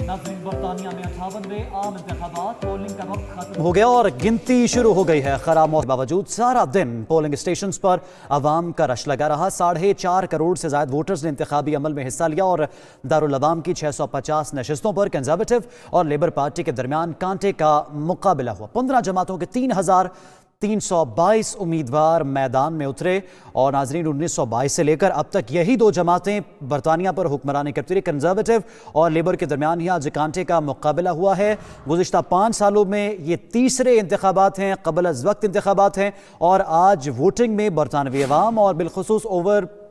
नाज़रीन, बरतानिया में 58वें आम इंतखाबात, पोलिंग का वक्त खत्म हो गया और गिनती शुरू हो गई है। खराब मौसम के बावजूद सारा दिन पोलिंग स्टेशन पर आवाम का रश लगा रहा। 4.5 करोड़ से ज्यादा वोटर्स ने इंतखाबी अमल में हिस्सा लिया और दारुल अवाम की 650 नशिस्तों पर कंजर्वेटिव और लेबर पार्टी के दरमियान कांटे का मुकाबला हुआ। 15 जमातों के 3,322 उम्मीदवार मैदान में उतरे और नाजरीन 1922 से लेकर अब तक यही दो जमातें बरतानिया पर हुक्मरानी करती रही। कंजर्वेटिव और लेबर के दरमियान ही आज कांटे का मुकाबला हुआ है। गुज़िश्ता 5 सालों में ये तीसरे इंतखाबात हैं, क़ब्ल अज़ वक्त इंतखाबात हैं और आज वोटिंग में बरतानवी अवाम और बिलखुसूस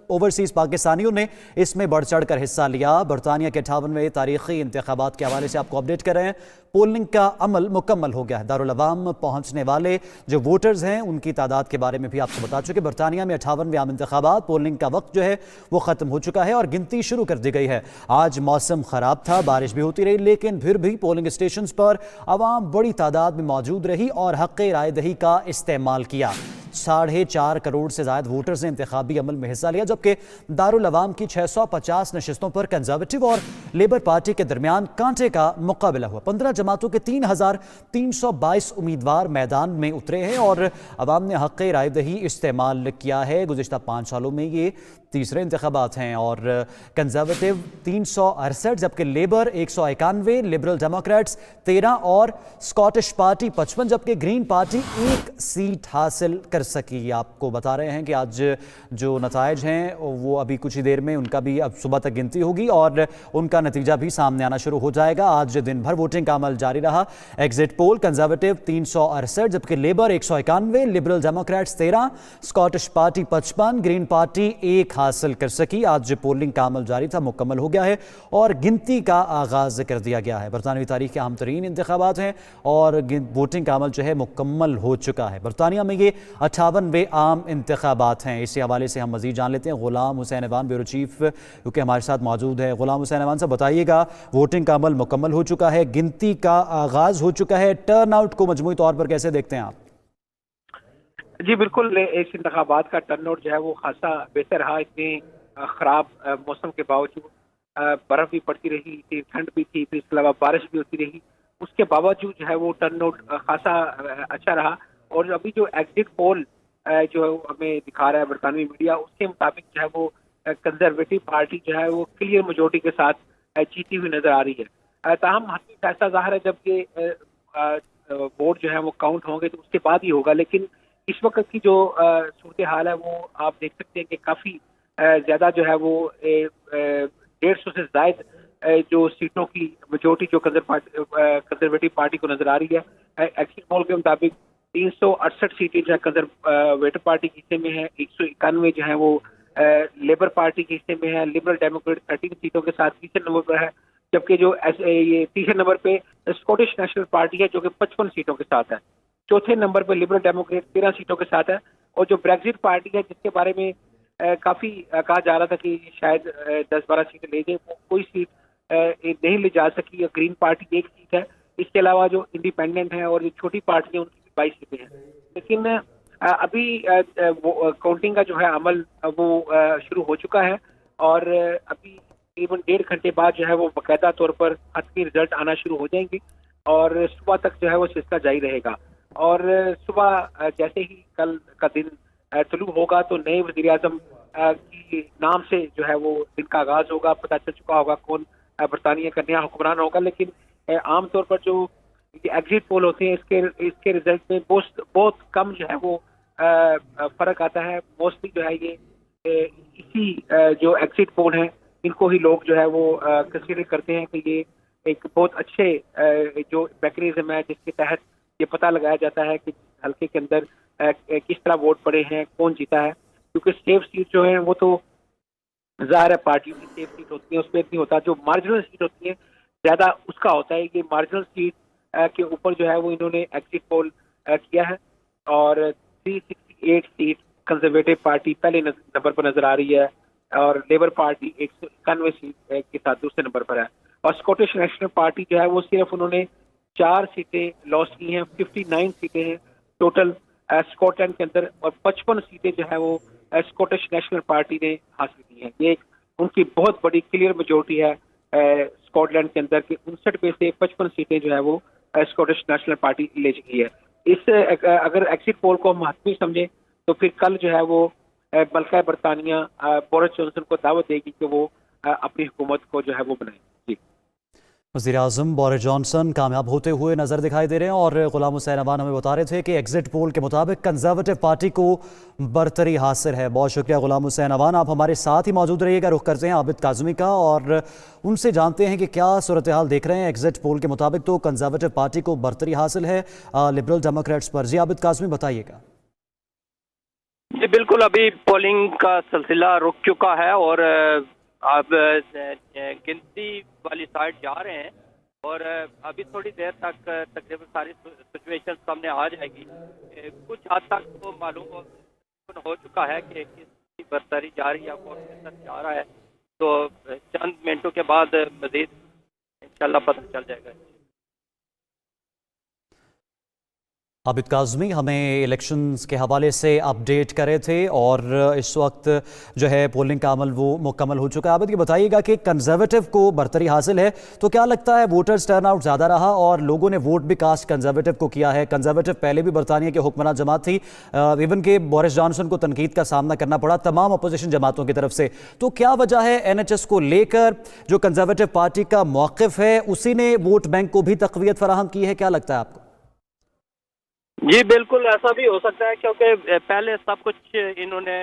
ओवरसीज़ पाकिस्तानियों ने इसमें बढ़ चढ़ कर हिस्सा लिया। बरतानिया के 58वें तारीखी इंतखाबात के हवाले से आपको अपडेट कर रहे हैं। पोलिंग का अमल मुकम्मल हो गया है। दारुल अवाम पहुंचने वाले जो वोटर्स हैं उनकी तादाद के बारे में भी आपको बता चुके। बरतानिया में 58वें आम इंतखाबात, पोलिंग का वक्त जो है वो ख़त्म हो चुका है और गिनती शुरू कर दी गई है। आज मौसम ख़राब था, बारिश भी होती रही, लेकिन फिर भी पोलिंग स्टेशन पर आवाम बड़ी तादाद में मौजूद रही और हक़ राय दही का इस्तेमाल किया। 4.5 करोड़ से ज़्यादा वोटर्स ने इंतखाबी अमल में हिस्सा लिया, जबकि दारुल अवाम की 650 नशिस्तों पर कंजर्वेटिव और लेबर पार्टी के दरमियान कांटे का मुकाबला हुआ। 15 जमातों के 3,322 उम्मीदवार मैदान में उतरे हैं और अवाम ने हक़ राय दही इस्तेमाल किया है। गुज़िश्ता 5 सालों में ये तीसरे इंतखाबात हैं और कंजर्वेटिव 368, जबकि लेबर 191, लिबरल डेमोक्रेट्स 13 और स्कॉटिश पार्टी 55, जबकि ग्रीन पार्टी 1 सीट हासिल कर सकी। आपको बता रहे हैं कि आज जो नताइज हैं वो अभी कुछ ही देर में उनका भी अब सुबह तक गिनती होगी और उनका नतीजा भी सामने आना शुरू हो जाएगा। आज दिन भर वोटिंग का अमल जारी रहा। एग्जिट पोल कंजर्वेटिव 368, जबकि labour 191, liberal Democrats 13, Scottish party 55, green party 1 हासिल कर सकी। आज पोलिंग का अमल जारी था, मुकम्मल हो गया है और गिनती का आगाज कर दिया गया है। बरतानवी तारीख के अहम तरीन इंतखाबात हैं और वोटिंग का अमल जो है मुकम्मल हो चुका है। बरतानिया में ये 58वें आम इंतखाबात हैं। इसी हवाले से हम मज़ीद जान लेते हैं। ग़ुलाम हुसैन ऐवान ब्यूरो चीफ क्योंकि हमारे साथ मौजूद है। ग़ुलाम हुसैन ऐवान साहब, बताइएगा, वोटिंग का अमल मुकम्मल हो चुका है, गिनती का आगाज़ हो चुका है, टर्नआउट को मजमूई तौर पर कैसे देखते हैं आप? जी बिल्कुल, इस इंतखाबात का टर्नआउट जो है वो खासा बेहतर रहा। इतने ख़राब मौसम के बावजूद बर्फ़ भी पड़ती रही थी, ठंड भी थी, फिर इसके अलावा बारिश भी होती रही, उसके बावजूद जो है वो टर्नआउट खासा अच्छा रहा। और अभी जो एग्जिट पोल जो हमें दिखा रहा है बरतानवी मीडिया, उसके मुताबिक जो है वो कंजर्वेटिव पार्टी जो है वो क्लियर मेजोरिटी के साथ जीती हुई नजर आ रही है। ताहम हतमी फैसला ज़ाहिर है जब ये वोट जो है वो काउंट होंगे तो उसके बाद ही होगा, लेकिन इस वक्त की जो सूरत हाल है वो आप देख सकते हैं कि काफ़ी ज़्यादा जो है वो 150 से ज़ायद जो सीटों की मेजोरिटी जो कंजर्वेटिव पार्टी को नजर आ रही है। एग्जिट पोल के मुताबिक 368 सीटें जो है कंजर्वेटिव पार्टी के हिस्से में है, 191 जो है वो लेबर पार्टी के हिस्से में है। लिबरल डेमोक्रेट 13 सीटों के साथ तीसरे नंबर पर है, जबकि जो ये तीसरे नंबर पे स्कॉटिश नेशनल पार्टी है जो कि 55 सीटों के साथ है। चौथे नंबर पर लिबरल डेमोक्रेट 13 सीटों के साथ है और जो ब्रेक्जिट पार्टी है जिसके बारे में काफी कहा जा रहा था कि शायद 10-12 सीटें ले जाए, वो कोई सीट नहीं ले जा सकी। ग्रीन पार्टी 1 सीट है। इसके अलावा जो इंडिपेंडेंट है और जो छोटी पार्टी है उनकी 22 सीटें हैं। लेकिन अभी काउंटिंग का जो है अमल वो शुरू हो चुका है और अभी तकरीबन 1.5 घंटे बाद जो है वो बाकायदा तौर पर हतमी रिजल्ट आना शुरू हो जाएंगे और सुबह तक जो है वो सिलसिला जारी रहेगा। और सुबह जैसे ही कल का दिन तुलू होगा तो नए वज़ीर आज़म की नाम से जो है वो दिन का आगाज होगा। पता चल चुका होगा कौन बरतानिया का नया हुक्मरान होगा, लेकिन आमतौर पर जो एग्जिट पोल होते हैं इसके रिजल्ट में बहुत कम जो है वो फर्क आता है। मोस्टली जो है ये इसी जो एग्जिट पोल है इनको ही लोग जो है वो कंसीडर करते हैं कि ये एक बहुत अच्छे जो मैकेनिज्म है जिसके तहत ये पता लगाया जाता है कि हल्के के अंदर किस तरह वोट पड़े हैं, कौन जीता है। क्योंकि सेफ सीट जो है वो तो ज़ाहिर है पार्टियों की सेफ सीट होती है, उसमें नहीं होता। जो मार्जिनल सीट होती है ज़्यादा उसका होता है। ये मार्जिनल सीट के ऊपर जो है वो इन्होंने एग्जिट पोल किया है और 368 सीट कंजर्वेटिव पार्टी पहले नंबर पर नजर आ रही है और लेबर पार्टी 191 सीट के साथ दूसरे नंबर पर है। और स्कॉटिश नेशनल पार्टी जो है वो सिर्फ उन्होंने 4 सीटें लॉस की हैं। 59 सीटें हैं टोटल स्कॉटलैंड के अंदर और 55 सीटें जो है वो स्कॉटिश नेशनल पार्टी ने हासिल की हैं। ये उनकी बहुत बड़ी क्लियर मेजोरिटी है स्कॉटलैंड के अंदर कि 59 में से 55 सीटें जो है वो स्कॉटिश नेशनल पार्टी ले चुकी है। इस अगर एग्जिट पोल को हम महत्वपूर्ण समझे तो फिर कल जो है वो मलका बरतानिया बोरिस जॉनसन को दावत देगी कि वो अपनी हुकूमत को जो है वो बनाए। जी, वज़ीर-ए-आज़म बोरिस जॉनसन कामयाब होते हुए नज़र दिखाई दे रहे हैं और गुलाम हुसैन अवान हमें बता रहे थे कि एग्जिट पोल के मुताबिक कंजर्वेटिव पार्टी को बरतरी हासिल है। बहुत शुक्रिया गुलाम हुसैन अवान, आप हमारे साथ ही मौजूद रहिएगा। रुख करते हैं आबिद काज़मी का और उनसे जानते हैं कि क्या सूरत हाल देख रहे हैं। एग्जिट पोल के मुताबिक तो कंजर्वेटिव पार्टी को बरतरी हासिल है लिबरल डेमोक्रेट्स पर। जी आबिद काज़मी बताइएगा। जी बिल्कुल, अभी पोलिंग का सिलसिला रुक चुका है और अब गिनती वाली साइड जा रहे हैं और अभी थोड़ी देर तक तकरीबन सारी सिचुएशन सामने आ जाएगी। कुछ हद तक तो मालूम हो चुका है कि किसकी बरतरी जा रही है, कौन के साथ जा रहा है, तो चंद मिनटों के बाद मजीद इंशाल्लाह पता चल जाएगा। आबिद काज़मी हमें इलेक्शंस के हवाले से अपडेट करे थे और इस वक्त जो है पोलिंग का अमल वो मुकम्मल हो चुका है। आबिद ये बताइएगा कि कंजर्वेटिव को बरतरी हासिल है, तो क्या लगता है वोटर्स टर्नआउट ज़्यादा रहा और लोगों ने वोट भी कास्ट कंजर्वेटिव को किया है? कंजर्वेटिव पहले भी बरतानिया के हुक्मरान जमात थी, इवन के बोरिस जॉनसन को तनकीद का सामना करना पड़ा तमाम अपोजिशन जमातों की तरफ से। तो क्या वजह है NHS को लेकर जो कंजर्वेटिव पार्टी का मौक़िफ़ है उसी ने वोट बैंक को भी तक़वियत फराहम की है? क्या लगता है आपको? जी बिल्कुल, ऐसा भी हो सकता है क्योंकि पहले सब कुछ इन्होंने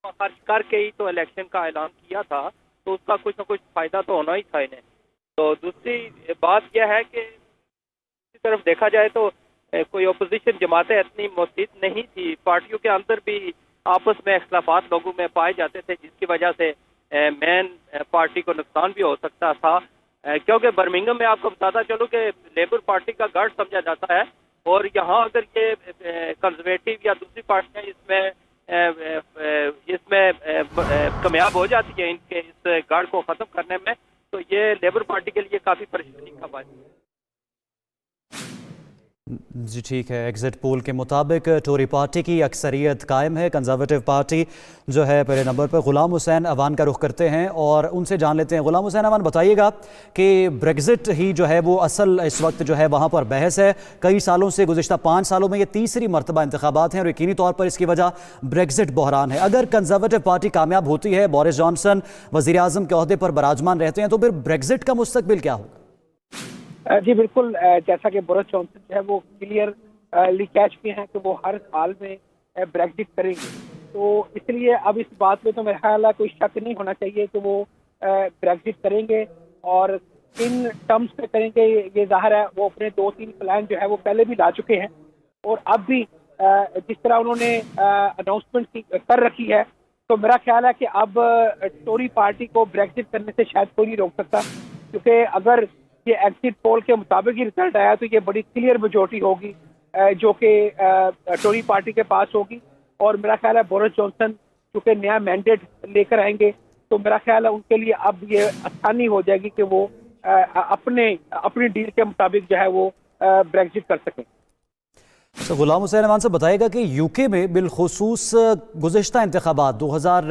खर्च करके ही तो इलेक्शन का ऐलान किया था, तो उसका कुछ ना कुछ फायदा तो होना ही था इन्हें। तो दूसरी बात यह है कि इस तरफ देखा जाए तो कोई अपोजिशन जमातें इतनी मुस्तैद नहीं थी, पार्टियों के अंदर भी आपस में इख्तिलाफात लोगों में पाए जाते थे, जिसकी वजह से मेन पार्टी को नुकसान भी हो सकता था। क्योंकि बर्मिंघम में आपको बताता चलो कि लेबर पार्टी का गढ़ समझा जाता है और यहाँ अगर ये कंजर्वेटिव या दूसरी पार्टियां इसमें कामयाब हो जाती है इनके इस गढ़ को खत्म करने में, तो ये लेबर पार्टी के लिए काफी परेशानी का बात है। जी ठीक है, एग्जिट पोल के मुताबिक टोरी पार्टी की अक्सरियत कायम है। कंजर्वेटिव पार्टी जो है पहले नंबर पर। गुलाम हुसैन अवान का रुख करते हैं और उनसे जान लेते हैं। गुलाम हुसैन अवान बताइएगा कि ब्रेग्जिट ही जो है वो असल इस वक्त जो है वहाँ पर बहस है। कई सालों से, गुज़िश्ता 5 सालों में ये तीसरी मरतबा इंतखाबात हैं और यकीनी तौर पर इसकी वजह ब्रेग्जिट बहरान है। अगर कंजर्वेटिव पार्टी कामयाब होती है, बोरिस जॉनसन वज़ीर आज़म के ओहदे पर बराजमान रहते हैं, तो फिर ब्रेग्जिट का मुस्तकबिल क्या होगा? जी बिल्कुल, जैसा कि बोरिस जॉनसन जो है वो क्लियरली कैच भी हैं कि वो हर हाल में ब्रेग्जिट करेंगे, तो इसलिए अब इस बात में तो मेरा ख्याल है कोई शक नहीं होना चाहिए कि वो ब्रेग्जिट करेंगे और किन टर्म्स पे करेंगे ये जाहिर है। वो अपने 2-3 प्लान जो है वो पहले भी ला चुके हैं और अब भी जिस तरह उन्होंने अनाउंसमेंट कर रखी है, तो मेरा ख्याल है कि अब टोरी पार्टी को ब्रेग्जिट करने से शायद कोई नहीं रोक सकता, क्योंकि अगर ये एग्जिट पोल के मुताबिक ही रिजल्ट आया तो ये बड़ी क्लियर मेजॉरिटी होगी जो कि टोरी पार्टी के पास होगी। और मेरा ख्याल है बोरिस जॉनसन चूँकि नया मैंडेट लेकर आएंगे, तो मेरा ख्याल है उनके लिए अब ये आसानी हो जाएगी कि वो अपनी डील के मुताबिक जो है वो ब्रेग्जिट कर सकें। तो गुलाम हुसैन अवान से बताएगा कि यूके में बिलखुसूस गुज़िश्ता इंतखाबात 2000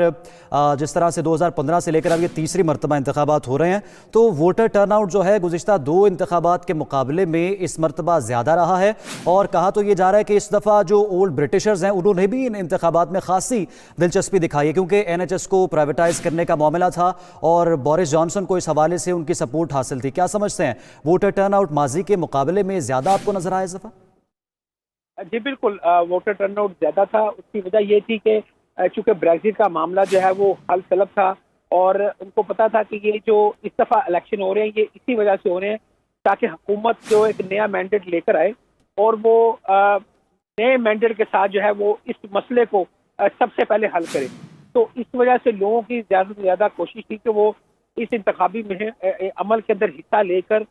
जिस तरह से 2015 से लेकर अब ये तीसरी मरतबा इंतखाबात हो रहे हैं, तो वोटर टर्नआउट जो है गुज़िश्ता 2 इंतखाबात के मुकाबले में इस मरतबा ज़्यादा रहा है। और कहा तो ये जा रहा है कि इस दफ़ा जो ओल्ड ब्रिटिशर्स हैं उन्होंने भी इन इंतखाबात में खासी दिलचस्पी दिखाई है, क्योंकि NHS को प्राइवेटाइज करने का मामला था और बोरिस जॉनसन को इस हवाले से उनकी सपोर्ट हासिल थी। क्या समझते हैं, वोटर टर्नआउट माजी के मुकाबले में ज़्यादा आपको नजर आया इस दफ़ा? जी बिल्कुल, वोटर टर्नआउट ज़्यादा था। उसकी वजह ये थी कि चूँकि ब्रेग्जिट का मामला जो है वो हल तलब था और उनको पता था कि ये जो इस दफ़ा इलेक्शन हो रहे हैं ये इसी वजह से हो रहे हैं ताकि हुकूमत जो एक नया मैंडेट लेकर आए और वो नए मैंडेट के साथ जो है वो इस मसले को सबसे पहले हल करे। तो इस वजह से लोगों की ज़्यादा से ज़्यादा कोशिश थी कि वो इस इंतखाबी अमल के अंदर हिस्सा लेकर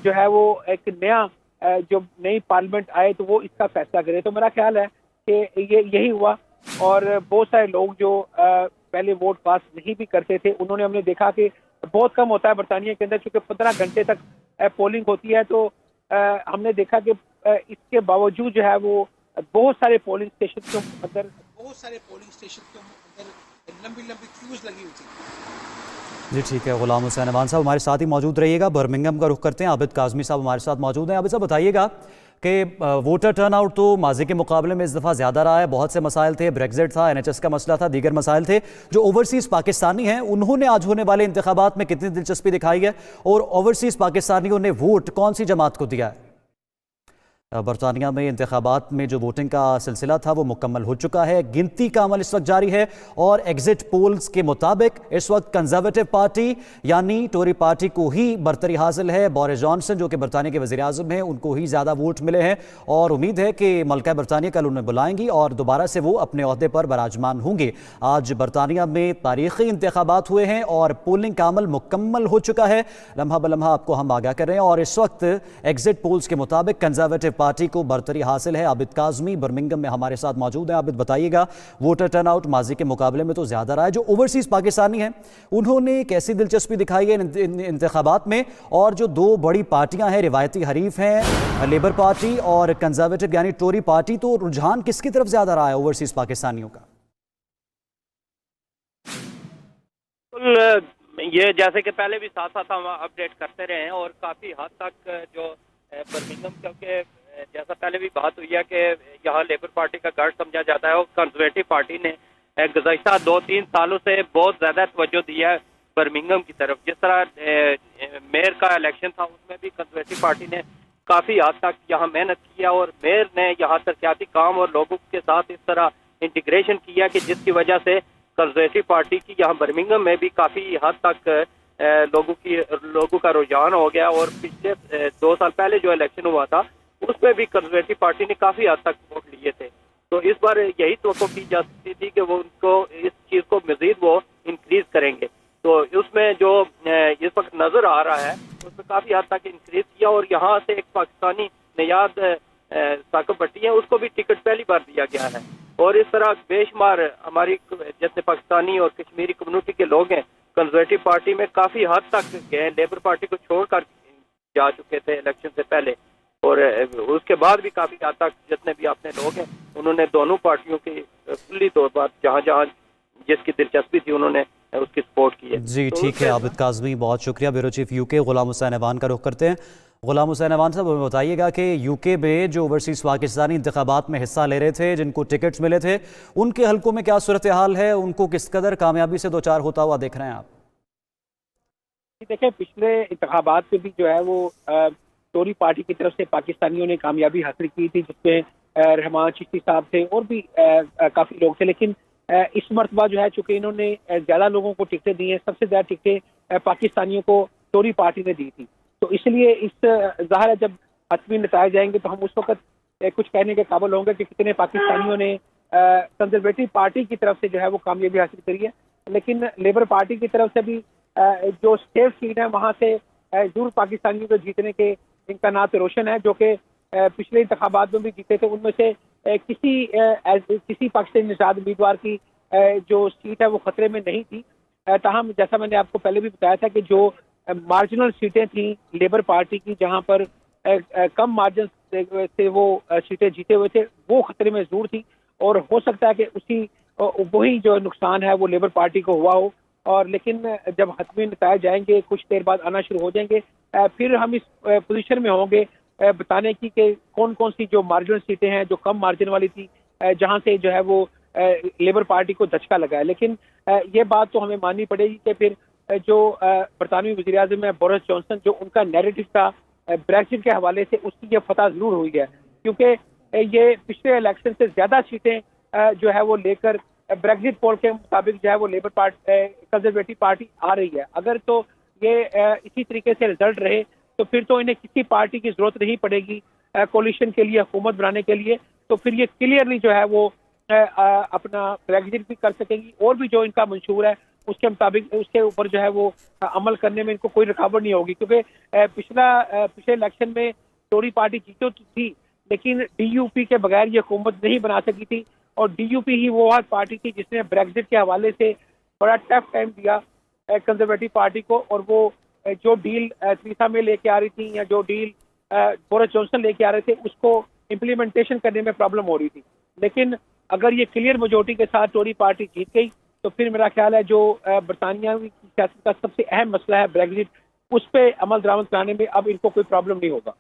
जो है वो एक नया जो नई पार्लियामेंट आए तो वो इसका फैसला करे। तो मेरा ख्याल है कि ये यही हुआ और बहुत सारे लोग जो पहले वोट पास नहीं भी करते थे, उन्होंने हमने देखा कि बहुत कम होता है बरतानिया के अंदर, चूँकि 15 घंटे तक पोलिंग होती है, तो हमने देखा कि इसके बावजूद जो है वो बहुत सारे पोलिंग स्टेशन के अंदर लंबी लंबी क्यूज लगी हुई थी। जी ठीक है, गुलाम हुसैन अवान साहब हमारे साथ ही मौजूद रहिएगा। बर्मिंघम का रुख करते हैं, आबिद काज़मी साहब हमारे साथ मौजूद हैं। आबिद साहब बताइएगा कि वोटर टर्नआउट तो माजी के मुकाबले में इस दफ़ा ज़्यादा रहा है। बहुत से मसाइल थे, ब्रेग्जिट था, NHS का मसला था, दीगर मसाइल थे। जो ओवरसीज़ पाकिस्तानी हैं उन्होंने आज होने वाले इंतखाबात में कितनी दिलचस्पी दिखाई है और ओवरसीज़ पाकिस्तानियों ने वोट कौन सी जमात को दिया है? बरतानिया में इंतखाबात में जो वोटिंग का सिलसिला था वो मुकम्मल हो चुका है। गिनती का अमल इस वक्त जारी है और एग्जिट पोल्स के मुताबिक इस वक्त कंजर्वेटिव पार्टी यानी टोरी पार्टी को ही बरतरी हासिल है। बोरिस जॉनसन जो कि बरतानिया के वज़ीर आज़म हैं उनको ही ज़्यादा वोट मिले हैं और उम्मीद है कि मलका बरतानिया कल उन्हें बुलाएंगी और दोबारा से वो अपने ओहदे पर बराजमान होंगे। आज बरतानिया में तारीख़ी इंतखाबात हुए हैं और पोलिंग का अमल मुकम्मल हो चुका है। लम्हा ब लम्हा आपको हम आगाह कर रहे हैं और इस वक्त एग्जिट पोल्स के मुताबिक कंजर्वेटिव पार्टी को बरतरी हासिल है। आबिद काज़मी बर्मिंघम में हमारे साथ मौजूद हैं। आबिद बताइएगा, वोटर टर्नआउट माजी के मुकाबले में तो ज़्यादा रहा है। जो ओवरसीज़ पाकिस्तानी हैं उन्होंने कैसी दिलचस्पी दिखाई है इन इंतखाबात में? और जो दो बड़ी पार्टियां हैं, रिवायती हरीफ हैं लेबर पार्टी और कंजर्वेटिव यानी टोरी पार्टी, तो रुझान किसकी तरफ ज़्यादा रहा है ओवरसीज़ पाकिस्तानियों का? ये जैसे कि पहले भी साथ साथ हम अपडेट करते रहे हैं और काफ़ी हद तक जो बर्मिंघम, क्योंकि जैसा पहले भी बात हुई है कि यहाँ लेबर पार्टी का गढ़ समझा जाता है और कंजर्वेटिव पार्टी ने गुज़श्ता 2-3 सालों से बहुत ज़्यादा तवज्जो दी है बर्मिंघम की तरफ। जिस तरह मेयर का इलेक्शन था उसमें भी कंजर्वेटिव पार्टी ने काफ़ी हद तक यहाँ मेहनत की है और मेयर ने यहाँ तरक्याती काम और लोगों के साथ इस तरह इंटीग्रेशन किया कि जिसकी वजह से कंजर्वेटिव पार्टी की यहाँ बर्मिंघम में भी काफ़ी हद तक लोगों का रुझान हो गया। और पिछले 2 साल पहले जो इलेक्शन हुआ था उसमें भी कंजर्वेटिव पार्टी ने काफ़ी हद तक वोट लिए थे। तो इस बार यही तवक्को की जा सकती थी कि वो उनको इस चीज़ को मज़ीद वो इंक्रीज करेंगे। तो उसमें जो इस वक्त नज़र आ रहा है उसमें काफ़ी हद तक इंक्रीज किया और यहाँ से एक पाकिस्तानी नियाद साकिब भट्टी है उसको भी टिकट पहली बार दिया गया है। और इस तरह बेशुमार हमारी जितने पाकिस्तानी और कश्मीरी कम्युनिटी के लोग हैं कंजर्वेटिव पार्टी में काफ़ी हद तक गए, लेबर पार्टी को छोड़कर जा चुके थे इलेक्शन से पहले और उसके बाद भी काफ़ी हद तक जितने भी अपने लोग हैं उन्होंने दोनों पार्टियों की खुली तौर पर जहाँ जहाँ जिसकी दिलचस्पी थी उन्होंने उसकी सपोर्ट की है। जी ठीक है आबिद काज़मी, बहुत शुक्रिया। ब्यूरो चीफ UK गुलाम हुसैन अवान का रुख करते हैं। गुलाम हुसैन अवान साहब बताइएगा कि UK में जो ओवरसीज़ पाकिस्तानी इंतखाबात में हिस्सा ले रहे थे, जिनको टिकट्स मिले थे, उनके हलकों में क्या सूरत हाल है? उनको किस कदर कामयाबी से दो चार होता हुआ देख रहे हैं आप? देखिए, पिछले इंतखाबात में भी जो है वो टोरी पार्टी की तरफ से पाकिस्तानियों ने कामयाबी हासिल की थी, जिसमें रहमान चिश्ती साहब थे और भी काफ़ी लोग थे। लेकिन इस मरतबा जो है चूँकि इन्होंने ज़्यादा लोगों को टिकटें दी हैं, सबसे ज़्यादा टिकटें पाकिस्तानियों को टोरी पार्टी ने दी थी। तो इसलिए इस ज़ाहिर है जब हतमी नताए जाएंगे तो हम उस वक्त कुछ कहने के काबिल होंगे कि कितने पाकिस्तानियों ने कंजर्वेटिव पार्टी की तरफ से जो है वो कामयाबी हासिल करी है। लेकिन लेबर पार्टी की तरफ से भी जो स्टेट सीट है वहाँ से जरूर पाकिस्तानियों को जीतने के इम्कानात रोशन है, जो कि पिछले इंतखाबात में भी जीते थे। उनमें से किसी पाकिस्तानी निषाद उम्मीदवार की जो सीट है वो खतरे में नहीं थी। ताहम जैसा मैंने आपको पहले भी बताया था कि जो मार्जिनल सीटें थी लेबर पार्टी की, जहां पर कम मार्जिन से वो सीटें जीते हुए थे, वो खतरे में जरूर थी और हो सकता है कि वही जो नुकसान है वो लेबर पार्टी को हुआ हो। और लेकिन जब हतमी नताए जाएंगे, कुछ देर बाद आना शुरू हो जाएंगे, फिर हम इस पोजीशन में होंगे बताने की कि कौन कौन सी जो मार्जिनल सीटें हैं जो कम मार्जिन वाली थी, जहां से जो है वो लेबर पार्टी को धचका लगा है। लेकिन ये बात तो हमें माननी पड़ेगी कि फिर जो बरतानवी वज़ीर आज़म है बोरिस जॉनसन, जो उनका नैरेटिव था ब्रेक्जिट के हवाले से, उसकी ये फतह जरूर हुई है, क्योंकि ये पिछले इलेक्शन से ज्यादा सीटें जो है वो लेकर ब्रेक्जिट पोल के मुताबिक जो है वो लेबर पार्टी कंजर्वेटिव पार्टी आ रही है। अगर तो ये इसी तरीके से रिजल्ट रहे तो फिर तो इन्हें किसी पार्टी की जरूरत नहीं पड़ेगी कोलिशन के लिए, हुकूमत बनाने के लिए। तो फिर ये क्लियरली जो है वो अपना ब्रेक्जिट भी कर सकेंगी और भी जो इनका मंशूर है उसके मुताबिक उसके ऊपर जो है वो अमल करने में इनको कोई रुकावट नहीं होगी। क्योंकि पिछले इलेक्शन में टोरी पार्टी जीतो थी, लेकिन DUP के बगैर ये हुकूमत नहीं बना सकी थी और DUP ही वो पार्टी थी जिसने ब्रेक्जिट के हवाले से बड़ा टफ टाइम दिया कंजर्वेटिव पार्टी को। और वो जो डील थीरेसा में लेके आ रही थी या जो डील बोरिस जॉनसन लेके आ रहे थे, उसको इम्प्लीमेंटेशन करने में प्रॉब्लम हो रही थी। लेकिन अगर ये क्लियर मेजॉरिटी के साथ टोरी पार्टी जीत गई तो फिर मेरा ख्याल है जो बरतानिया की सियासत का सबसे अहम मसला है ब्रेग्जिट, उस पर अमल दरामद कराने में अब इनको कोई प्रॉब्लम नहीं होगा।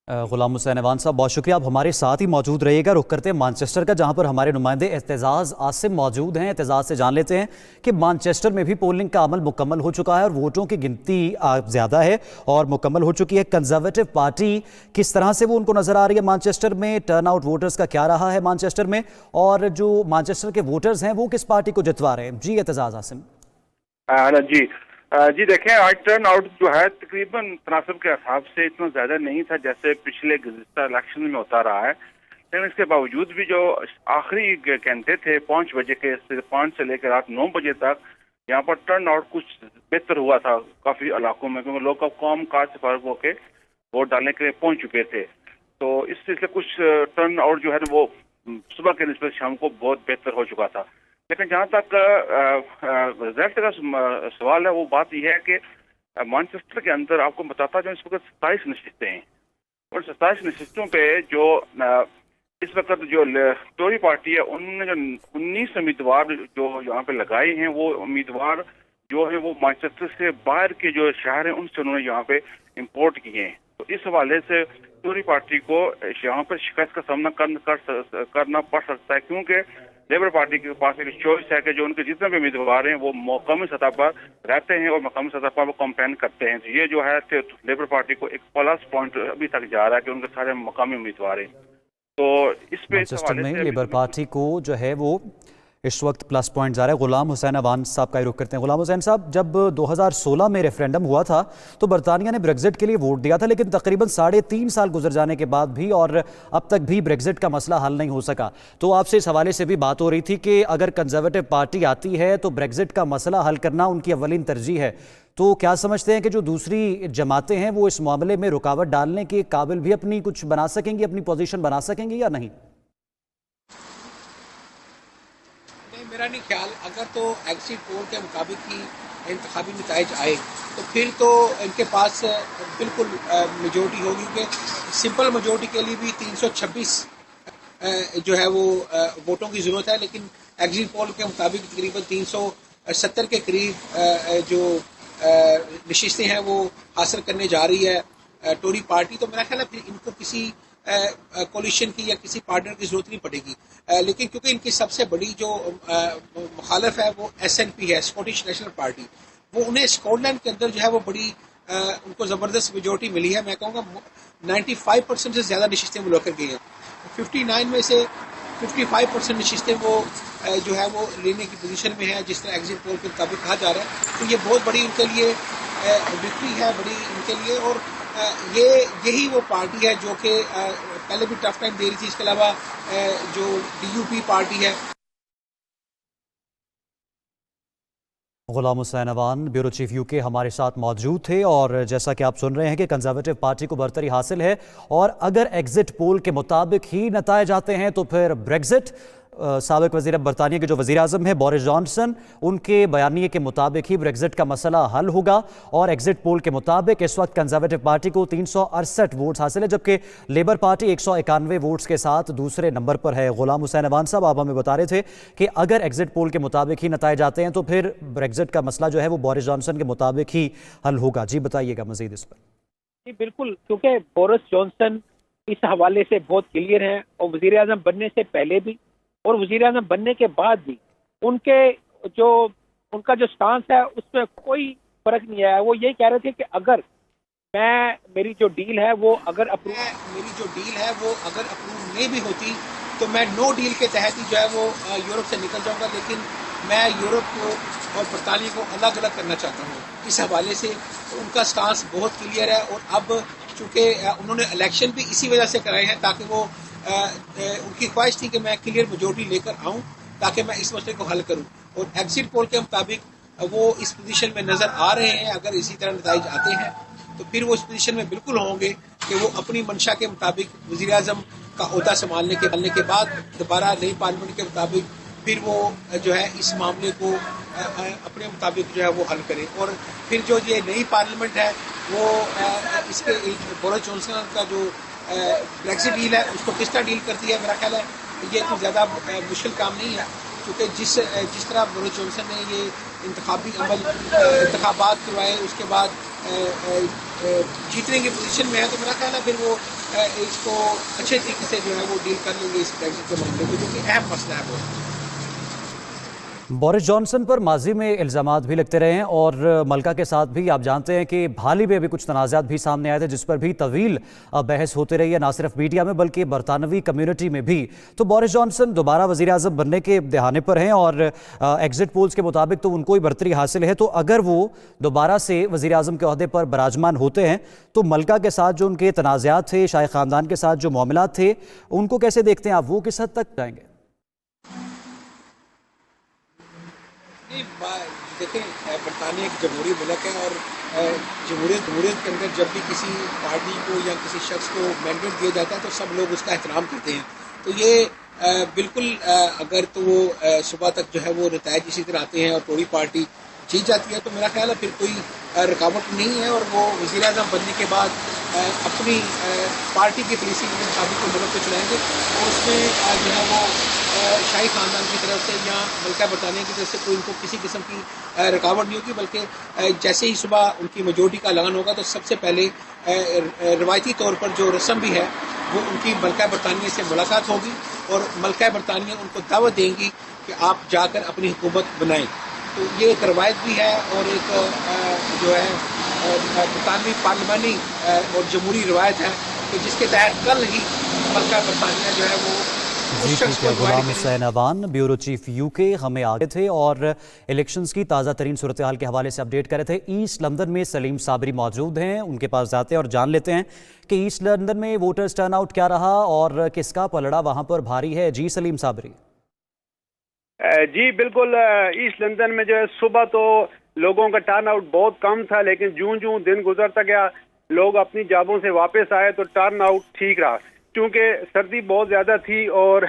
गुलाम हुसैन अवान साहब, बहुत शुक्रिया, आप हमारे साथ ही मौजूद रहिएगा। रुख करते हैं मानचेस्टर का, जहां पर हमारे नुमाइंदे एतजाज़ आसिम मौजूद हैं। एतजाज़ से जान लेते हैं कि मानचेस्टर में भी पोलिंग का अमल मुकम्मल हो चुका है और वोटों की गिनती ज़्यादा है और मुकम्मल हो चुकी है। कंजर्वेटिव पार्टी किस तरह से वो उनको नज़र आ रही है मानचेस्टर में? टर्न आउट वोटर्स का क्या रहा है मानचेस्टर में, और जो मानचेस्टर के वोटर्स हैं वो किस पार्टी को जितवा रहे हैं? जी एतजाज़ आसिम। जी देखें, आज टर्न आउट जो है तकरीबन तनासब के हिसाब से इतना ज्यादा नहीं था जैसे पिछले गुज़िश्ता इलेक्शन में होता रहा है, लेकिन इसके बावजूद भी जो आखिरी घंटे थे 5 बजे के 5 से लेकर रात 9 बजे तक यहाँ पर टर्न आउट कुछ बेहतर हुआ था काफी इलाकों में, क्योंकि लोग कौम काज से फर्क होके वोट डालने के लिए पहुंच चुके थे। तो इस सिलसिले कुछ टर्न आउट जो है वो सुबह के निस्बत शाम को बहुत बेहतर हो चुका था। लेकिन जहाँ तक रिजल्ट का सवाल है, वो बात यह है कि मैनचेस्टर के अंदर आपको बताता जो इस वक्त 27 नशिस्तें हैं और 27 नशिस्तों पे जो इस वक्त जो टोरी पार्टी है उन्होंने जो 19 उम्मीदवार जो यहाँ पे लगाए हैं, वो उम्मीदवार जो है वो मैनचेस्टर से बाहर के जो शहर हैं उनसे उन्होंने यहाँ पे इम्पोर्ट किए हैं। तो इस हवाले से टोरी पार्टी को यहाँ पर शिकायत का सामना करना पड़ सकता है, क्योंकि लेबर पार्टी के पास एक चॉइस है कि जो उनके जितने भी उम्मीदवार हैं वो मकामी सतह पर रहते हैं और मकामी सतह पर वो कैंपेन करते हैं। तो ये जो है लेबर पार्टी को एक प्लस पॉइंट अभी तक जा रहा है कि उनके सारे मकामी उम्मीदवार हैं। तो इस पे मैनचेस्टर में लेबर पार्टी को जो है वो इस वक्त प्लस पॉइंट जा रहा है। गुलाम हुसैन अवान साहब का ही रुख करते हैं। गुलाम हुसैन साहब, जब 2016 में रेफरेंडम हुआ था तो बरतानिया ने ब्रेग्जिट के लिए वोट दिया था, लेकिन तकरीबन 3.5 साल गुजर जाने के बाद भी और अब तक भी ब्रेग्जिट का मसला हल नहीं हो सका। तो आपसे इस हवाले से भी बात हो रही थी कि अगर कंजर्वेटिव पार्टी आती है तो ब्रेग्जिट का मसला हल करना उनकी अव्वलीन तरजीह है। तो क्या समझते हैं कि जो दूसरी जमातें हैं वो इस मामले में रुकावट डालने के काबिल भी अपनी कुछ बना सकेंगी, अपनी पोजीशन बना सकेंगी या नहीं? मेरा नहीं ख्याल, अगर तो एग्जिट पोल के मुताबिक ही इंतखाबी नताइज आए तो फिर तो इनके पास बिल्कुल मेजोरिटी होगी, क्योंकि सिंपल मेजोरिटी के लिए भी 326 जो है वो वोटों की ज़रूरत है, लेकिन एग्जिट पोल के मुताबिक तकरीबन 370 के करीब जो नशिस्तें हैं वो हासिल करने जा रही है टोरी पार्टी। तो मेरा ख्याल है फिर इनको किसी कोलिशन की या किसी पार्टनर की जरूरत नहीं पड़ेगी। लेकिन क्योंकि इनकी सबसे बड़ी जो मुखालफ है वो SNP है, स्कॉटिश नेशनल पार्टी, वो उन्हें स्कॉटलैंड के अंदर जो है वो बड़ी उनको ज़बरदस्त मेजोरिटी मिली है। मैं कहूँगा 95% से ज़्यादा नशिस्तें वो लेकर गई हैं। 59 में से 55% नशिस्तें वो जो है वो लेने की पोजीशन में है, जिस तरह एग्जिट पोल के मुताबिक कहा जा रहा है। तो ये बहुत बड़ी उनके लिए विक्ट्री है, बड़ी इनके लिए। और यही वो पार्टी है जो कि पहले भी टफ टाइम दे रही थी। इसके अलावा जो DUP पार्टी है। Ghulam Hussain Awan bureau chief UK हमारे साथ मौजूद थे, और जैसा कि आप सुन रहे हैं कि कंजर्वेटिव पार्टी को बरतरी हासिल है, और अगर एग्जिट पोल के मुताबिक ही नताए जाते हैं तो फिर ब्रेग्जिट साबिक वज़ीर बरतानिया के जो वज़ीर आज़म है बोरिस जॉनसन, उनके बयानिए के मुताबिक ही ब्रेग्जिट का मसला हल होगा। और एग्जिट पोल के मुताबिक इस वक्त कंजर्वेटिव पार्टी को 368 वोट्स हासिल है, जबकि लेबर पार्टी 191 वोट्स के साथ दूसरे नंबर पर है। गुलाम हुसैन अवान साहब, आप हमें बता रहे थे कि अगर एग्जिट पोल के मुताबिक ही नताए जाते हैं तो फिर ब्रेग्जिट का मसला जो है वो बोरिस जॉनसन के मुताबिक ही हल होगा। जी बताइएगा मजीद इस पर। जी बिल्कुल, क्योंकि बोरिस जॉनसन इस हवाले से बहुत क्लियर हैं, और वज़ीर आज़म बनने से पहले भी और वज़ीर आज़म बनने के बाद भी उनका जो स्टांस है उसमें कोई फर्क नहीं आया। वो ये कह रहे थे कि अगर मेरी जो डील है वो अगर अप्रूव नहीं भी होती तो मैं नो डील के तहत ही जो है वो यूरोप से निकल जाऊंगा, लेकिन मैं यूरोप को और बरतानिया को अलग अलग करना चाहता हूँ। इस हवाले से उनका स्टांस बहुत क्लियर है। और अब चूंकि उन्होंने इलेक्शन भी इसी वजह से कराए हैं ताकि वो उनकी ख्वाहिश थी कि मैं क्लियर मेजोरिटी लेकर आऊं ताकि मैं इस मसले को हल करूं। और एग्जिट पोल के मुताबिक वो इस पोजीशन में नजर आ रहे हैं। अगर इसी तरह नतीजे आते हैं तो फिर वो इस पोजीशन में बिल्कुल होंगे कि वो अपनी मंशा के मुताबिक वज़ीर आज़म का ओहदा संभालने के बाद दोबारा नई पार्लियामेंट के मुताबिक फिर वो जो है इस मामले को अपने मुताबिक जो है वो हल करें। और फिर जो ये नई पार्लियामेंट है वो इसके बोरिस जॉनसन का जो ब्रेक्सिट डील है उसको किस तरह डील करती है, मेरा ख्याल है ये कोई ज़्यादा मुश्किल काम नहीं है। क्योंकि जिस तरह बोरिस जॉनसन ने ये इंतखाबात करवाए, उसके बाद जीतने की पोजीशन में है, तो मेरा ख्याल है फिर वो इसको अच्छे तरीके से जो है वो डील कर लेंगे इस ब्रेग्जिट के मामले में, जो कि अहम मसला है वो। बोरिस जॉनसन पर माजी में इल्ज़ामात भी लगते रहे हैं और मल्का के साथ भी आप जानते हैं कि हाल ही में भी कुछ तनाज़ात भी सामने आए थे जिस पर भी तवील बहस होती रही है, ना सिर्फ मीडिया में बल्कि बरतानवी कम्युनिटी में भी। तो बोरिस जॉनसन दोबारा वज़ीर आज़म बनने के दहाने पर हैं और एग्जिट पोल्स के मुताबिक तो उनको ही बरतरी हासिल है। तो अगर वो दोबारा से वज़ीर आज़म के ओहदे पर बराजमान होते हैं तो मल्का के साथ जो उनके तनाज़ात थे, शाही ख़ानदान के साथ जो मामलात थे, उनको कैसे देखते हैं आप? वो किस हद तक जाएंगे? देखें, बरतानिया एक जमहूरी मुल्क है और जमहूरियत के अंदर जब भी किसी पार्टी को या किसी शख्स को मैंडेट दिया जाता है तो सब लोग उसका एहतराम करते हैं। तो ये बिल्कुल अगर तो वो सुबह तक जो है वो नतायज इसी तरह आते हैं और टोरी पार्टी जीत जाती है तो मेरा ख्याल है फिर कोई रुकावट नहीं है और वो वज़ीर आज़म बनने के बाद अपनी पार्टी की पॉलिसी के मुताबिक को मुल्क को चलाएंगे और उसमें जो है वो शाही ख़ानदान की तरफ से या मल्का बरतानिया की तरफ से कोई उनको किसी किस्म की रुकावट नहीं होगी, बल्कि जैसे ही सुबह उनकी मजॉरिटी का ऐलान होगा तो सबसे पहले रवायती तौर पर जो रस्म भी है वो उनकी मल्का बरतानिया से मुलाकात होगी और मल्का बरतानिया उनको दावत देंगी कि आप जाकर अपनी हुकूमत बनाएं। तो ये एक रवायत भी है और एक जो है बरतानवी पार्लिमानी और जमहूरी रवायत है कि जिसके तहत कल ही मल्का बरतानिया जो है वो जी ठीक है। Ghulam Hussain Awan, bureau chief UK, हमें आगे थे और इलेक्शंस की ताज़ा तरीन सूरत हाल के हवाले से अपडेट कर रहे थे। ईस्ट लंदन में सलीम साबरी मौजूद हैं, उनके पास जाते हैं और जान लेते हैं कि ईस्ट लंदन में वोटर्स टर्नआउट क्या रहा और किसका पलड़ा वहां पर भारी है। जी सलीम साबरी। जी बिल्कुल, ईस्ट लंदन में जो है सुबह तो लोगों का टर्नआउट बहुत कम था, लेकिन जूं जूं दिन गुजरता गया लोग अपनी जॉबों से वापस आए तो टर्नआउट ठीक रहा। क्योंकि सर्दी बहुत ज़्यादा थी और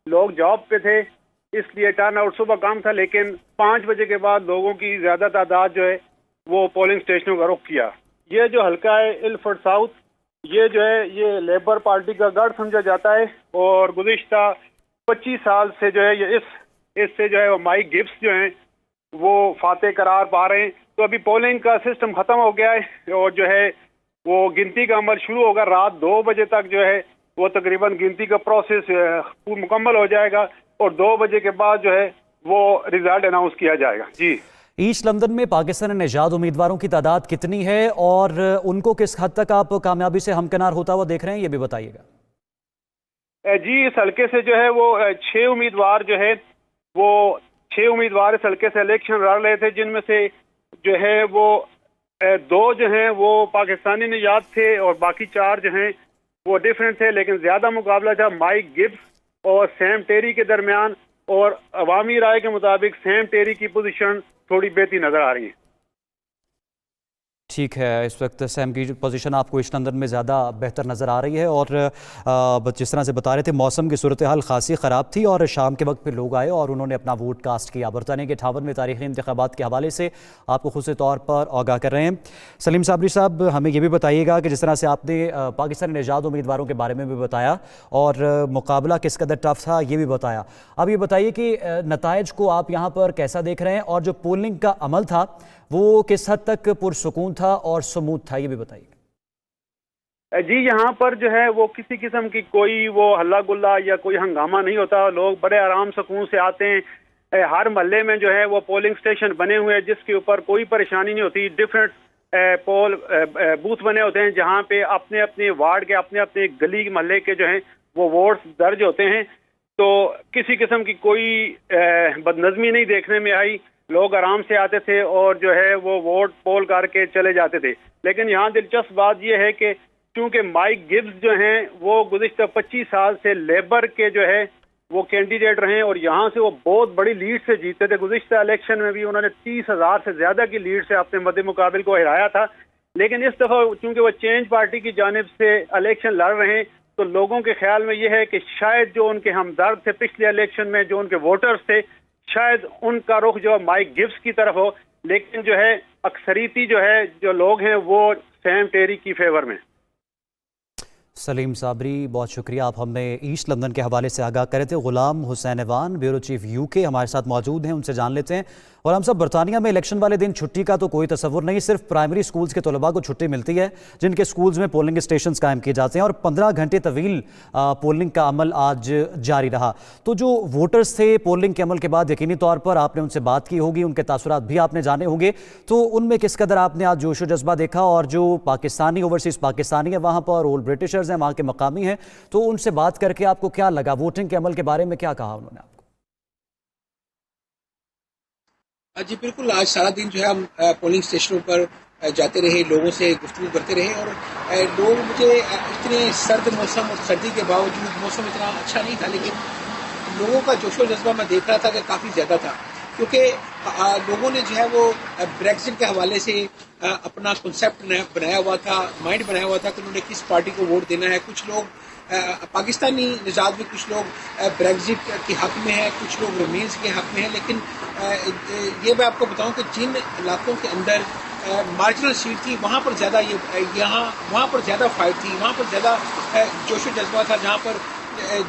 लोग जॉब पे थे, इसलिए टर्नआउट सुबह कम था, लेकिन 5 बजे के बाद लोगों की ज़्यादा तादाद जो है वो पोलिंग स्टेशनों का रुख किया। ये जो हल्का है इल्फर्ड साउथ, ये जो है ये लेबर पार्टी का गढ़ समझा जाता है और गुज़िश्ता 25 साल से जो है ये इससे जो है माइक गिब्स जो हैं वो फाते करार पा रहे हैं। तो अभी पोलिंग का सिस्टम ख़त्म हो गया है और जो है वो गिनती का अमल शुरू होगा। रात 2 बजे तक जो है वो तकरीबन गिनती का प्रोसेस मुकम्मल हो जाएगा और 2 बजे के बाद जो है वो रिजल्ट अनाउंस किया जाएगा। जी, ईस्ट लंदन में पाकिस्तान निजात उम्मीदवारों की तादाद कितनी है और उनको किस हद तक आप कामयाबी से हमकिनार होता हुआ देख रहे हैं, ये भी बताइएगा। जी, इस हल्के से जो है वो 6 उम्मीदवार जो है वो 6 उम्मीदवार इस हल्के से इलेक्शन लड़ रहे थे, जिनमें से जो है वो 2 जो हैं वो पाकिस्तानी निजात थे और बाकी 4 जो हैं वो डिफरेंट थे। लेकिन ज्यादा मुकाबला था माइक गिब्स और सैम टेरी के दरमियान और अवामी राय के मुताबिक सैम टेरी की पोजीशन थोड़ी बेहतरी नजर आ रही है। ठीक है, इस वक्त सैम की पोजीशन आपको ईस्ट लंदन में ज़्यादा बेहतर नज़र आ रही है और जिस तरह से बता रहे थे मौसम की सूरत हाल खासी ख़राब थी और शाम के वक्त पे लोग आए और उन्होंने अपना वोट कास्ट किया। बरतानिया के 58वें तारीख़ी इंतखाबात के हवाले से आपको खुद से तौर पर आगाह कर रहे हैं। सलीम साबरी साहब, हमें ये भी बताइएगा कि जिस तरह से आपने पाकिस्तानी निजात उम्मीदवारों के बारे में भी बताया और मुकाबला किस कदर टफ था ये भी बताया, अब ये बताइए कि नताइज को आप यहाँ पर कैसा देख रहे हैं और जो पोलिंग का अमल था वो किस हद तक पुरसुकून था और स्मूथ था, ये भी बताइए। जी, यहाँ पर जो है वो किसी किस्म की कोई वो हल्ला गुल्ला या कोई हंगामा नहीं होता। लोग बड़े आराम सुकून से आते हैं। हर मोहल्ले में जो है वो पोलिंग स्टेशन बने हुए हैं जिसके ऊपर कोई परेशानी नहीं होती। डिफरेंट पोल बूथ बने होते हैं जहाँ पे अपने अपने वार्ड के अपने अपने गली मोहल्ले के जो हैं वो वोट्स दर्ज होते हैं। तो किसी किस्म की कोई बदनज़मी नहीं देखने में आई। लोग आराम से आते थे और जो है वो वोट पोल करके चले जाते थे। लेकिन यहाँ दिलचस्प बात यह है कि चूंकि माइक गिब्स जो हैं वो गुज़िश्ता 25 साल से लेबर के जो है वो कैंडिडेट रहे और यहाँ से वो बहुत बड़ी लीड से जीते थे। गुज़िश्ता इलेक्शन में भी उन्होंने 30,000 से ज़्यादा की लीड से अपने मद्दे मुकाबिल को हराया था। लेकिन इस दफ़ा चूंकि वो चेंज पार्टी की जानिब से इलेक्शन लड़ रहे हैं तो लोगों के ख्याल में यह है कि शायद जो उनके हमदर्द थे पिछले इलेक्शन में, जो उनके वोटर्स थे, शायद उनका रुख जो माइक गिब्स की तरफ हो। लेकिन जो है अक्सरीती जो है जो लोग हैं वो सैम टेरी की फेवर में। सलीम साबरी, बहुत शुक्रिया। आप हमें ईस्ट लंदन के हवाले से आगाह करे थे। Ghulam Hussain ऐवान, bureau chief UK हमारे साथ मौजूद हैं, उनसे जान लेते हैं। और हम सब, बरतानिया में इलेक्शन वाले दिन छुट्टी का तो कोई तसव्वुर नहीं, सिर्फ प्राइमरी स्कूल्स के तलबा को छुट्टी मिलती है जिनके स्कूल्स में पोलिंग स्टेशन कायम किए जाते हैं, और 15 घंटे तवील पोलिंग का अमल आज जारी रहा। तो जो वोटर्स थे, पोलिंग के अमल के बाद यकीनी तौर पर आपने उनसे बात की होगी, उनके तासुरात भी आपने जाने होंगे, तो उनमें किस कदर आपने आज जोशो जज्बा देखा? और जो पाकिस्तानी, ओवरसीज़ पाकिस्तानी है वहाँ पर, ओल्ड ब्रिटिशर्स हैं, वहाँ के मकामी हैं, तो उनसे बात करके आपको क्या लगा? वोटिंग के अमल के बारे में क्या कहा उन्होंने आपको? जी बिल्कुल, आज सारा दिन जो है हम पोलिंग स्टेशनों पर जाते रहे, लोगों से गुफ्तगू करते रहे, और लोग मुझे इतने सर्द मौसम और सर्दी के बावजूद, मौसम इतना अच्छा नहीं था, लेकिन लोगों का जोशो जज्बा मैं देख रहा था कि काफ़ी ज़्यादा था, क्योंकि लोगों ने जो है वो ब्रेक्जिट के हवाले से अपना कॉन्सेप्ट बनाया हुआ था, माइंड बनाया हुआ था कि उन्होंने किस पार्टी को वोट देना है। कुछ लोग पाकिस्तानी निजात में, कुछ लोग ब्रेक्जिट के हक में है, कुछ लोग रिमेन्स के हक में है, लेकिन ये मैं आपको बताऊं कि जिन इलाकों के अंदर मार्जिनल सीट थी वहाँ पर ज़्यादा वहाँ पर ज़्यादा फाइट थी, वहाँ पर ज़्यादा जोशो जज्बा था, जहाँ पर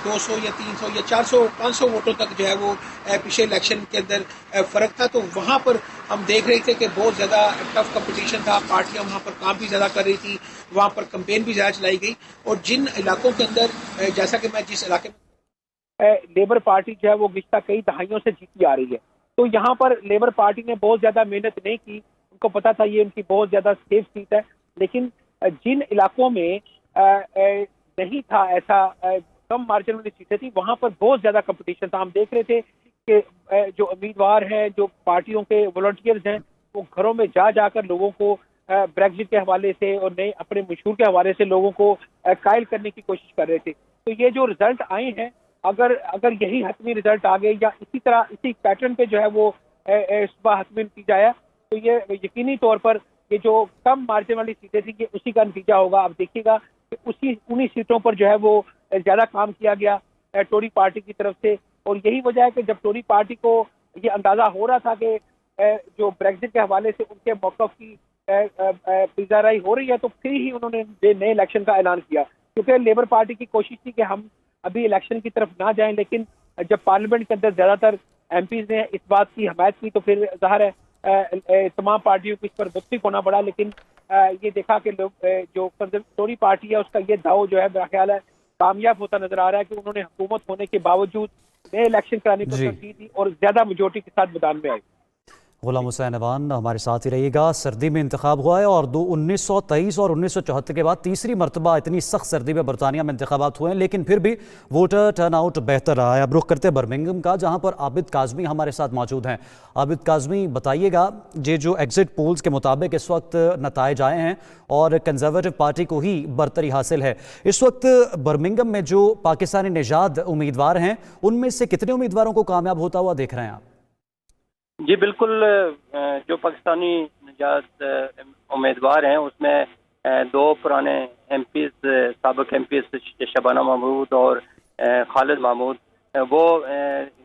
200 या 300 या 400 500 वोटों तक जो है वो पिछले इलेक्शन के अंदर फ़र्क था। तो वहाँ पर हम देख रहे थे कि बहुत ज़्यादा टफ कंपटीशन था, पार्टियां वहाँ पर काम भी ज़्यादा कर रही थी, वहाँ पर कैंपेन भी ज़्यादा चलाई गई, और जिन इलाकों के अंदर, जैसा कि मैं जिस इलाके में, लेबर पार्टी जो है वो पिछला कई दहाइयों से जीती आ रही है, तो यहाँ पर लेबर पार्टी ने बहुत ज़्यादा मेहनत नहीं की, उनको पता था ये उनकी बहुत ज़्यादा सेफ सीट है, लेकिन जिन इलाकों में नहीं था ऐसा, कम मार्जिन वाली सीटें थी, वहां पर बहुत ज्यादा कंपटीशन था। हम देख रहे थे कि जो उम्मीदवार हैं, जो पार्टियों के वॉलंटियर्स हैं, वो घरों में जाकर लोगों को ब्रेक्जिट के हवाले से और नए अपने मशहूर के हवाले से लोगों को कायल करने की कोशिश कर रहे थे। तो ये जो रिजल्ट आए हैं, अगर यही हतमी रिजल्ट आ गए, या इसी तरह इसी पैटर्न पे जो है वो सुबह हतमी नतीजा आया, तो ये यकीनी तौर पर ये जो कम मार्जिन वाली सीटें थी, ये उसी का नतीजा होगा। आप देखिएगा कि उन्हीं सीटों पर जो है वो ज्यादा काम किया गया टोरी पार्टी की तरफ से, और यही वजह है कि जब टोरी पार्टी को ये अंदाजा हो रहा था कि जो ब्रेक्जिट के हवाले से उनके मौक़िफ़ की पिज़ाराई हो रही है, तो फिर ही उन्होंने नए इलेक्शन का ऐलान किया, क्योंकि लेबर पार्टी की कोशिश थी कि हम अभी इलेक्शन की तरफ ना जाएं, लेकिन जब पार्लियामेंट के अंदर ज्यादातर MPs ने इस बात की हमायत की, तो फिर ज़ाहिर है तमाम पार्टियों को इस पर मुत्तफिक होना पड़ा। लेकिन ये देखा कि लोग, जो टोरी पार्टी है, उसका ये दाव जो है मेरा ख्याल है कामयाब होता नजर आ रहा है, कि उन्होंने हुकूमत होने के बावजूद नए इलेक्शन कराने को तरजीह दी और ज्यादा मेजोरिटी के साथ मैदान में आई। गुलाम हुसैन ऐवान, हमारे साथ ही रहिएगा। सर्दी में इंतखाब हुआ है, और 1923 और 1974 के बाद तीसरी मरतबा इतनी सख्त सर्दी में बरतानिया में इंतखाबात हुए हैं, लेकिन फिर भी वोटर टर्न आउट बेहतर रहा है। अब रुख करते बर्मिंघम का, जहां पर आबिद काज़मी हमारे साथ मौजूद हैं। आबिद काज़मी, बताइएगा, ये जो एग्जिट पोल्स के मुताबिक इस वक्त नताइज आए हैं और कंजर्वेटिव पार्टी को ही बरतरी हासिल है, इस वक्त बर्मिंघम में जो पाकिस्तानी निजात उम्मीदवार हैं, उनमें से कितने उम्मीदवारों को कामयाब होता हुआ देख रहे हैं आप? जी बिल्कुल, जो पाकिस्तानी निजात उम्मीदवार हैं उसमें दो पुराने MPs, साबिक MPs शबाना महमूद और खालिद महमूद, वो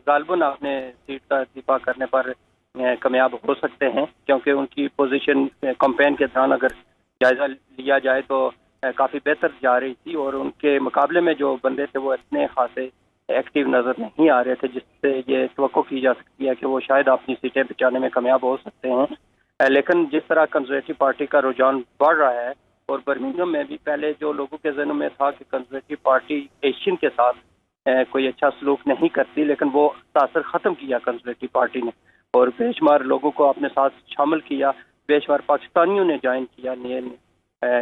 गालबन अपने सीट का दिफा करने पर कामयाब हो सकते हैं, क्योंकि उनकी पोजीशन कैंपेन के दौरान अगर जायजा लिया जाए तो काफ़ी बेहतर जा रही थी, और उनके मुकाबले में जो बंदे थे वो इतने खासे एक्टिव नजर नहीं आ रहे थे, जिससे ये तवक्को की जा सकती है कि वो शायद अपनी सीटें बचाने में कामयाब हो सकते हैं। लेकिन जिस तरह कंजर्वेटिव पार्टी का रुझान बढ़ रहा है, और बर्मिंघम में भी पहले जो लोगों के जहनों में था कि कंजर्वेटिव पार्टी एशियन के साथ कोई अच्छा सलूक नहीं करती, लेकिन वो तासर ख़त्म किया कंजर्वेटिव पार्टी ने, और बेशुमार लोगों को अपने साथ शामिल किया, बेशुमार पाकिस्तानियों ने ज्वाइन किया नए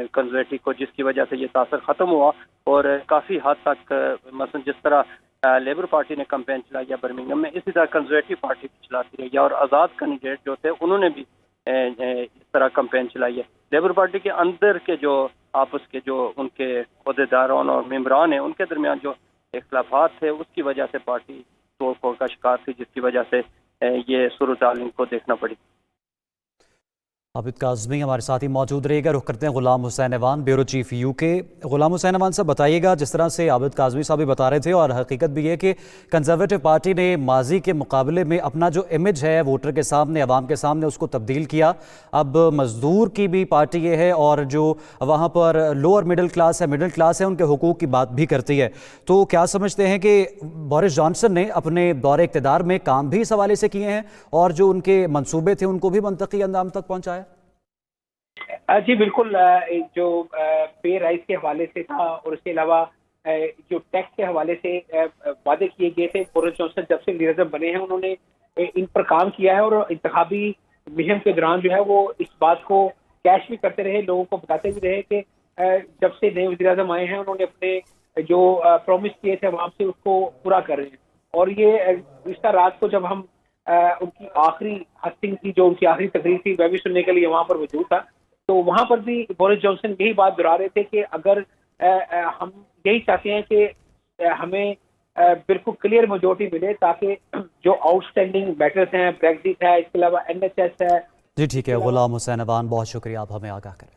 कंजर्वेटिव को, जिसकी वजह से ये तासर ख़त्म हुआ। और काफ़ी हद तक मसलन जिस तरह लेबर पार्टी ने कैंपेन चलाई है बर्मिंघम में, इसी तरह कंजर्वेटिव पार्टी भी चलाती रही है, और आज़ाद कैंडिडेट जो थे उन्होंने भी इस तरह कैंपेन चलाई है। लेबर पार्टी के अंदर के जो आपस के जो उनके अहदेदारान और मेम्बरान हैं, उनके दरमियान जो इख्तलाफात थे, उसकी वजह से पार्टी तोड़ फोड़ का शिकार थी, जिसकी वजह से ये सूरत हाल इनको देखना पड़ी। आबिद काज़मी हमारे साथ ही मौजूद रहेगा। रुख करते हैं Ghulam Hussain ऐवान, bureau chief UK. Ghulam Hussain ऐवान साहब, बताइएगा, जिस तरह से आबिद काज़मी साहब भी बता रहे थे और हकीकत भी है कि कंजर्वेटिव पार्टी ने माजी के मुकाबले में अपना जो इमेज है वोटर के सामने, अवाम के सामने, उसको तब्दील किया। अब मजदूर की भी पार्टी ये है और जो वहाँ पर लोअर मिडिल क्लास है, मिडिल क्लास है, उनके हुकूक की बात भी करती है। तो क्या समझते हैं कि बोरिस जॉनसन ने अपने दौरे इक़्तिदार में काम भी इस हवाले से किए हैं और जो उनके मंसूबे थे उनको भी मंतकी अंजाम तक पहुँचाया? जी बिल्कुल, जो पे राइज के हवाले से था और उसके अलावा जो टैक्स के हवाले से वादे किए गए थे, बोरिस जॉनसन जब से लीडर बने हैं उन्होंने इन पर काम किया है और इंतखाबी मुहिम के दौरान जो है वो इस बात को कैश भी करते रहे, लोगों को बताते भी रहे कि जब से नए वज़ीर-ए-आज़म आए हैं उन्होंने अपने जो प्रॉमिस किए थे वहाँ से उसको पूरा कर रहे हैं। और ये गुज़िश्ता रात को जब हम उनकी आखिरी हस्तिंग की, जो उनकी आखिरी तकरीर थी, वह भी सुनने के लिए वहाँ पर मौजूद था, तो वहां पर भी बोरिस जॉनसन यही बात दोहरा रहे थे कि अगर हम यही चाहते हैं कि हमें बिल्कुल क्लियर मेजॉरिटी मिले ताकि जो आउटस्टैंडिंग मैटर्स हैं, ब्रेक्जिट है, इसके अलावा NHS है। जी ठीक है गुलाम हुसैन ऐवान, बहुत शुक्रिया, आप हमें आगाह करें।